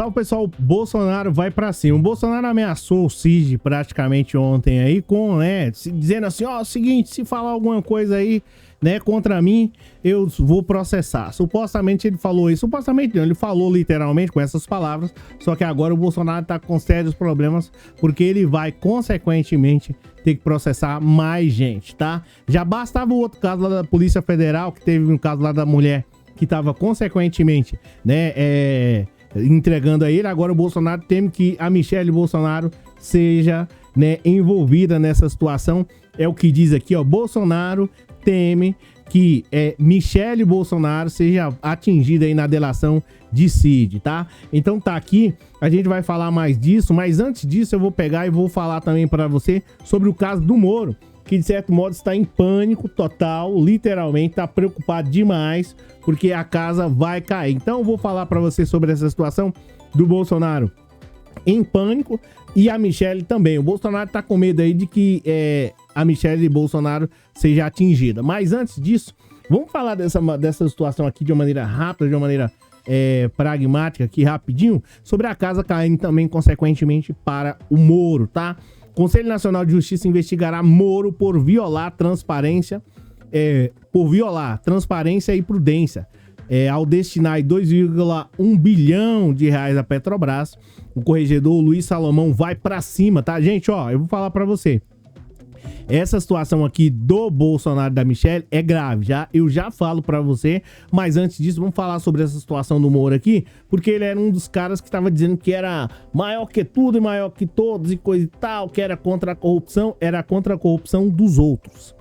Salve, pessoal. Bolsonaro vai pra cima. O Bolsonaro ameaçou o Cid praticamente ontem aí com, né, dizendo assim, ó, seguinte, se falar alguma coisa aí, né, contra mim, eu vou processar. Supostamente ele falou isso. Supostamente não, ele falou literalmente com essas palavras, só que agora o Bolsonaro tá com sérios problemas, porque ele vai, consequentemente, ter que processar mais gente, tá? Já bastava o outro caso lá da Polícia Federal, que teve um caso lá da mulher que tava, consequentemente, né, entregando a ele. Agora o Bolsonaro teme que a Michelle Bolsonaro seja, né, envolvida nessa situação. É o que diz aqui, ó. Bolsonaro teme que Michelle Bolsonaro seja atingida aí na delação de Cid, tá? Então tá aqui, a gente vai falar mais disso, mas antes disso eu vou pegar e vou falar também para você sobre o caso do Moro, que de certo modo está em pânico total, literalmente, tá preocupado demais, porque a casa vai cair. Então eu vou falar para você sobre essa situação do Bolsonaro em pânico e a Michelle também. O Bolsonaro tá com medo aí de que a Michelle Bolsonaro seja atingida. Mas antes disso, vamos falar dessa situação aqui de uma maneira rápida, de uma maneira pragmática aqui, rapidinho, sobre a casa caindo também, consequentemente, para o Moro, tá? Conselho Nacional de Justiça investigará Moro por violar transparência e prudência. Ao destinar 2,1 bilhão de reais à Petrobras, o corregedor Luiz Salomão vai pra cima, tá? Gente, ó, eu vou falar pra você. Essa situação aqui do Bolsonaro e da Michelle é grave, eu já falo pra você, mas antes disso, vamos falar sobre essa situação do Moro aqui, porque ele era um dos caras que estava dizendo que era maior que tudo e maior que todos e coisa e tal, que era contra a corrupção dos outros,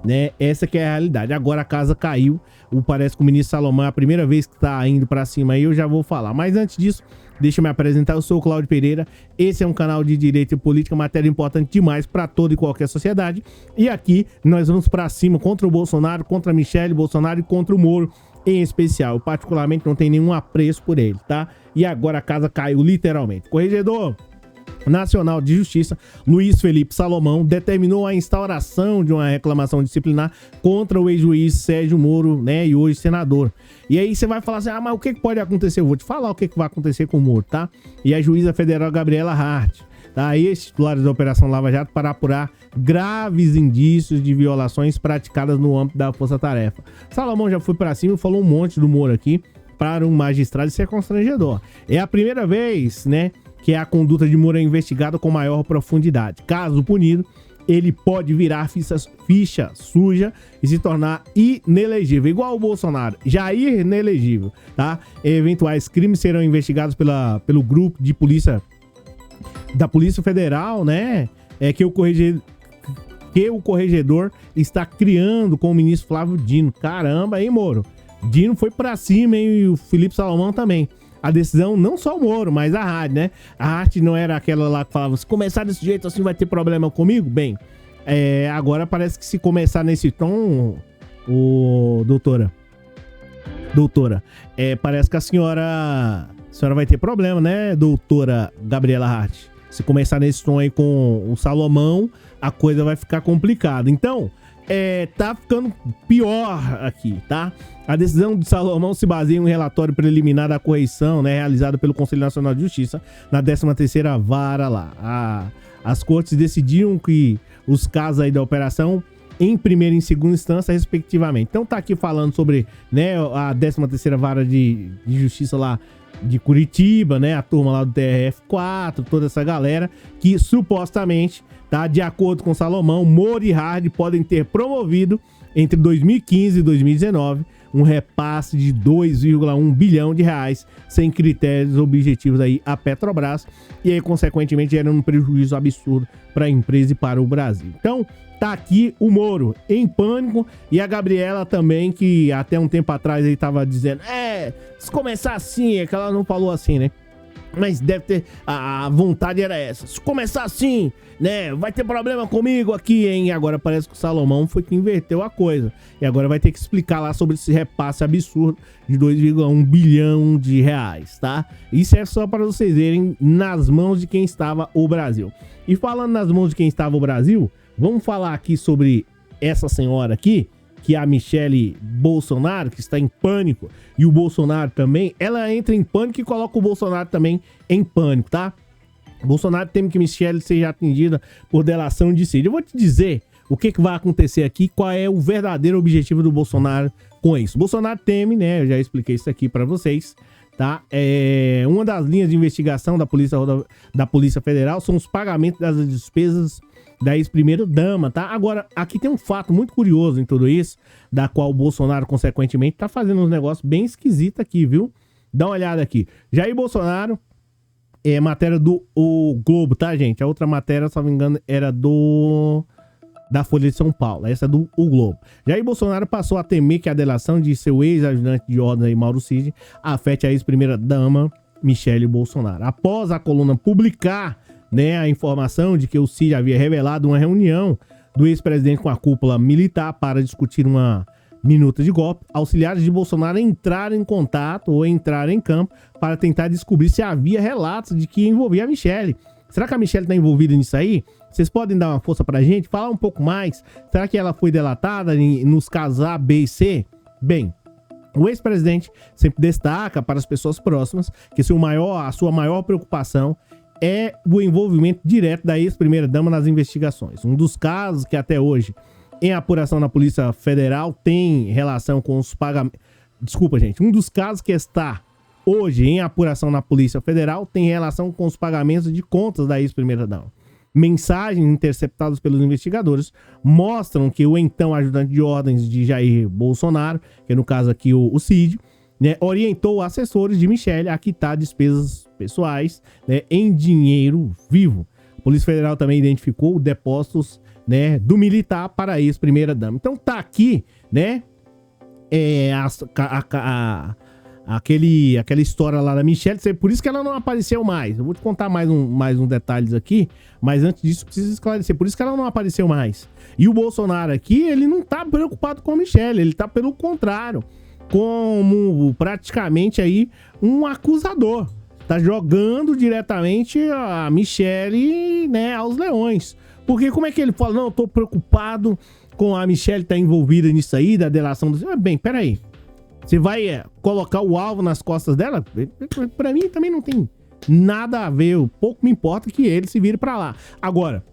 né? Essa que é a realidade. Agora a casa caiu, parece que o ministro Salomão é a primeira vez que tá indo pra cima aí, eu já vou falar, mas antes disso, deixa eu me apresentar, eu sou o Cláudio Pereira, esse é um canal de direito e política, matéria importante demais para toda e qualquer sociedade, e aqui nós vamos para cima contra o Bolsonaro, contra a Michelle Bolsonaro e contra o Moro em especial. Eu particularmente não tenho nenhum apreço por ele, tá? E agora a casa caiu literalmente. Corregedor Nacional de Justiça, Luiz Felipe Salomão, determinou a instauração de uma reclamação disciplinar contra o ex-juiz Sérgio Moro, né, e hoje senador. E aí você vai falar assim, mas o que pode acontecer? Eu vou te falar o que vai acontecer com o Moro, tá? E a juíza federal Gabriela Hart, tá? Ex-titulares da Operação Lava Jato para apurar graves indícios de violações praticadas no âmbito da Força Tarefa. Salomão já foi para cima e falou um monte do Moro aqui para um magistrado, isso é constrangedor. É a primeira vez, né, que a conduta de Moro é investigada com maior profundidade. Caso punido, ele pode virar ficha suja e se tornar inelegível, igual o Bolsonaro, já inelegível, tá? Eventuais crimes serão investigados pelo grupo de polícia da Polícia Federal, né? Que o corregedor está criando com o ministro Flávio Dino. Caramba, hein, Moro? Dino foi pra cima, hein? E o Felipe Salomão também. A decisão, não só o Moro, mas a Hart, né? A Hart não era aquela lá que falava, se começar desse jeito assim vai ter problema comigo? Bem, agora parece que se começar nesse tom, doutora, parece que a senhora vai ter problema, né, doutora Gabriela Hart? Se começar nesse tom aí com o Salomão, a coisa vai ficar complicada. Então, tá ficando pior aqui, tá? A decisão de Salomão se baseia em um relatório preliminar da correição, né, realizado pelo Conselho Nacional de Justiça na 13ª vara lá. As cortes decidiram que os casos aí da operação em primeira e em segunda instância, respectivamente. Então tá aqui falando sobre, né, a 13ª vara de justiça lá de Curitiba, né, a turma lá do TRF4, toda essa galera que supostamente, tá, de acordo com Salomão, Moro e Hart podem ter promovido entre 2015 e 2019 um repasse de 2,1 bilhão de reais sem critérios objetivos aí à Petrobras e aí consequentemente gerando um prejuízo absurdo para a empresa e para o Brasil. Então tá aqui o Moro em pânico e a Gabriela também, que até um tempo atrás aí tava dizendo, se começar assim, é que ela não falou assim, né? Mas deve ter, a vontade era essa, se começar assim, né, vai ter problema comigo aqui, hein? E agora parece que o Salomão foi que inverteu a coisa. E agora vai ter que explicar lá sobre esse repasse absurdo de 2,1 bilhão de reais, tá? Isso é só para vocês verem nas mãos de quem estava o Brasil. E falando nas mãos de quem estava o Brasil, vamos falar aqui sobre essa senhora aqui, que a Michele Bolsonaro, que está em pânico, e o Bolsonaro também, ela entra em pânico e coloca o Bolsonaro também em pânico, tá? O Bolsonaro teme que Michele seja atingida por delação de Cid. Eu vou te dizer o que vai acontecer aqui, qual é o verdadeiro objetivo do Bolsonaro com isso. O Bolsonaro teme, né? Eu já expliquei isso aqui para vocês, tá? Uma das linhas de investigação da Polícia Federal são os pagamentos das despesas da ex-primeira-dama, tá? Agora, aqui tem um fato muito curioso em tudo isso, da qual o Bolsonaro, consequentemente, tá fazendo uns negócios bem esquisitos aqui, viu? Dá uma olhada aqui. Jair Bolsonaro, matéria do Globo, tá, gente? A outra matéria, se não me engano, era da Folha de São Paulo. Essa é do Globo. Jair Bolsonaro passou a temer que a delação de seu ex-ajudante de ordem, Mauro Cid, afete a ex-primeira-dama, Michele Bolsonaro. Após a coluna publicar, né, a informação de que o Cid havia revelado uma reunião do ex-presidente com a cúpula militar para discutir uma minuta de golpe, auxiliares de Bolsonaro entraram em contato ou entraram em campo para tentar descobrir se havia relatos de que envolvia a Michele. Será que a Michele está envolvida nisso aí? Vocês podem dar uma força pra gente? Falar um pouco mais? Será que ela foi delatada nos casos A, B e C? Bem, o ex-presidente sempre destaca para as pessoas próximas que a sua maior preocupação é o envolvimento direto da ex-primeira-dama nas investigações. Um dos casos que até hoje, em apuração na Polícia Federal, tem relação com os pagamentos... Desculpa, gente. Um dos casos que está hoje em apuração na Polícia Federal tem relação com os pagamentos de contas da ex-primeira-dama. Mensagens interceptadas pelos investigadores mostram que o então ajudante de ordens de Jair Bolsonaro, que é no caso aqui o Cid, né, orientou assessores de Michele a quitar despesas pessoais, né, em dinheiro vivo. A Polícia Federal também identificou depósitos, né, do militar para a ex-primeira-dama. Então tá aqui, né, aquela história lá da Michele, por isso que ela não apareceu mais. Eu vou te contar mais um detalhes aqui, mas antes disso preciso esclarecer, por isso que ela não apareceu mais. E o Bolsonaro aqui, ele não tá preocupado com a Michele, ele tá pelo contrário, como praticamente aí um acusador. Tá jogando diretamente a Michele, né, aos leões. Porque como é que ele fala? Não, eu tô preocupado com a Michele tá envolvida nisso aí, da delação do... Bem, peraí. Você vai colocar o alvo nas costas dela? Pra mim também não tem nada a ver. Pouco me importa que ele se vire pra lá. Agora,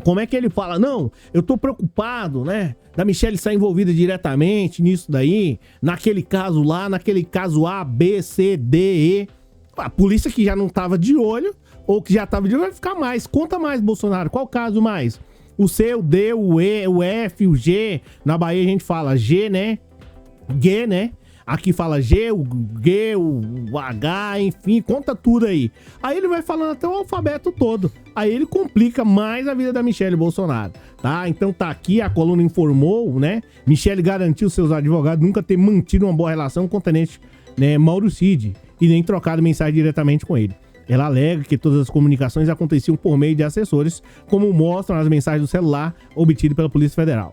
como é que ele fala? Não, eu tô preocupado, né? Da Michele estar envolvida diretamente nisso daí. Naquele caso lá, naquele caso A, B, C, D, E. A polícia que já não tava de olho, ou que já tava de olho, vai ficar mais. Conta mais, Bolsonaro. Qual caso mais? O C, o D, o E, o F, o G. Na Bahia a gente fala G, né? G, né? Aqui fala G, o G, o H, enfim, conta tudo aí. Aí ele vai falando até o alfabeto todo. Aí ele complica mais a vida da Michele Bolsonaro, tá? Então tá aqui, a coluna informou, né? Michele garantiu seus advogados nunca ter mantido uma boa relação com o tenente, né, Mauro Cid e nem trocado mensagem diretamente com ele. Ela alega que todas as comunicações aconteciam por meio de assessores, como mostram as mensagens do celular obtidas pela Polícia Federal.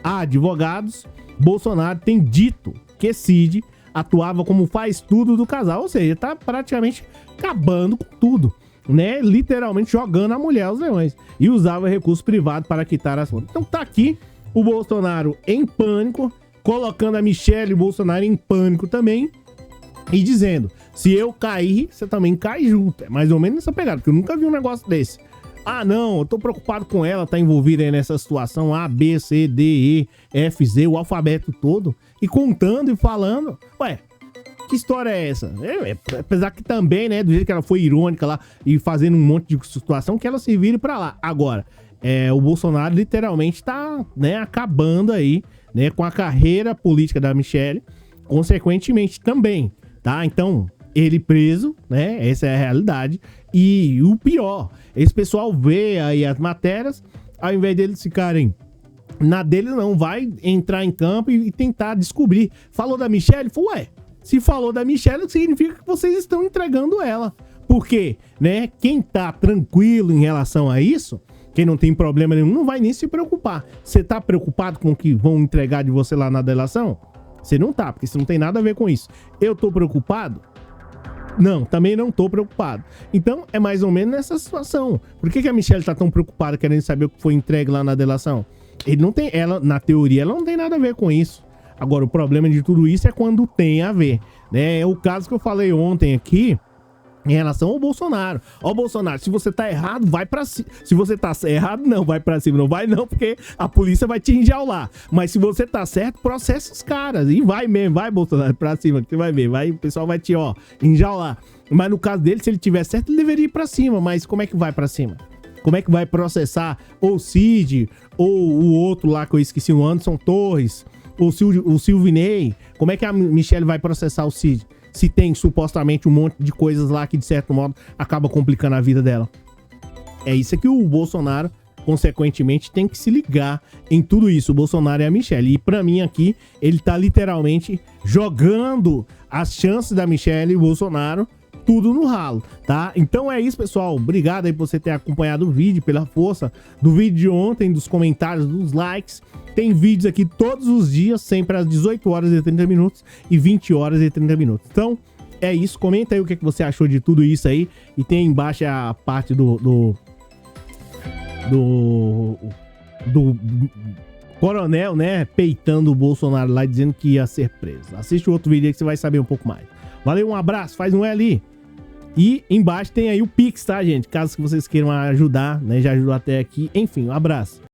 Advogados, Bolsonaro tem dito que Cid atuava como faz tudo do casal, ou seja, tá praticamente acabando com tudo, né? Literalmente jogando a mulher aos leões e usava recursos privados para quitar as contas. Então tá aqui o Bolsonaro em pânico, colocando a Michele Bolsonaro em pânico também e dizendo, se eu cair, você também cai junto. É mais ou menos essa pegada, porque eu nunca vi um negócio desse. Ah, não, eu tô preocupado com ela, tá envolvida aí nessa situação A, B, C, D, E, F, Z, o alfabeto todo, e contando e falando. Ué, que história é essa? Apesar que também, né, do jeito que ela foi irônica lá e fazendo um monte de situação, que ela se vire pra lá. Agora, o Bolsonaro literalmente tá, né, acabando aí, né, com a carreira política da Michele, consequentemente também, tá? Então, ele preso, né, essa é a realidade. E o pior, esse pessoal vê aí as matérias, ao invés deles ficarem na deles, não, vai entrar em campo e tentar descobrir. Falou da Michele? Falou, se falou da Michele, significa que vocês estão entregando ela. Porque, né, quem tá tranquilo em relação a isso, quem não tem problema nenhum, não vai nem se preocupar. Você tá preocupado com o que vão entregar de você lá na delação? Você não tá, porque isso não tem nada a ver com isso. Eu tô preocupado? Não, também não tô preocupado. Então, é mais ou menos nessa situação. Por que a Michele tá tão preocupada querendo saber o que foi entregue lá na delação? Ele não tem, ela, na teoria, ela não tem nada a ver com isso. Agora, o problema de tudo isso é quando tem a ver, né? É o caso que eu falei ontem aqui, em relação ao Bolsonaro. Ó, Bolsonaro, se você tá errado, vai pra cima. Se você tá errado, não, vai pra cima. Não vai não, porque a polícia vai te enjaular. Mas se você tá certo, processa os caras. E vai mesmo, vai, Bolsonaro, pra cima, que você vai ver. Vai, o pessoal vai te, ó, enjaular. Mas no caso dele, se ele tiver certo, ele deveria ir pra cima. Mas como é que vai pra cima? Como é que vai processar o Cid, ou o outro lá que eu esqueci, o Anderson Torres, ou o Silvinei? Como é que a Michelle vai processar o Cid? Se tem supostamente um monte de coisas lá que, de certo modo, acaba complicando a vida dela. É isso que o Bolsonaro, consequentemente, tem que se ligar em tudo isso. O Bolsonaro e a Michelle. E pra mim aqui, ele tá literalmente jogando as chances da Michelle e o Bolsonaro tudo no ralo, tá? Então é isso, pessoal. Obrigado aí por você ter acompanhado o vídeo, pela força do vídeo de ontem, dos comentários, dos likes. Tem vídeos aqui todos os dias, sempre às 18 horas e 30 minutos e 20 horas e 30 minutos. Então, é isso. Comenta aí o que você achou de tudo isso aí. E tem aí embaixo a parte do coronel, né? Peitando o Bolsonaro lá, dizendo que ia ser preso. Assiste o outro vídeo aí que você vai saber um pouco mais. Valeu, um abraço, faz um L. E embaixo tem aí o Pix, tá, gente? Caso que vocês queiram ajudar, né? Já ajudou até aqui. Enfim, um abraço.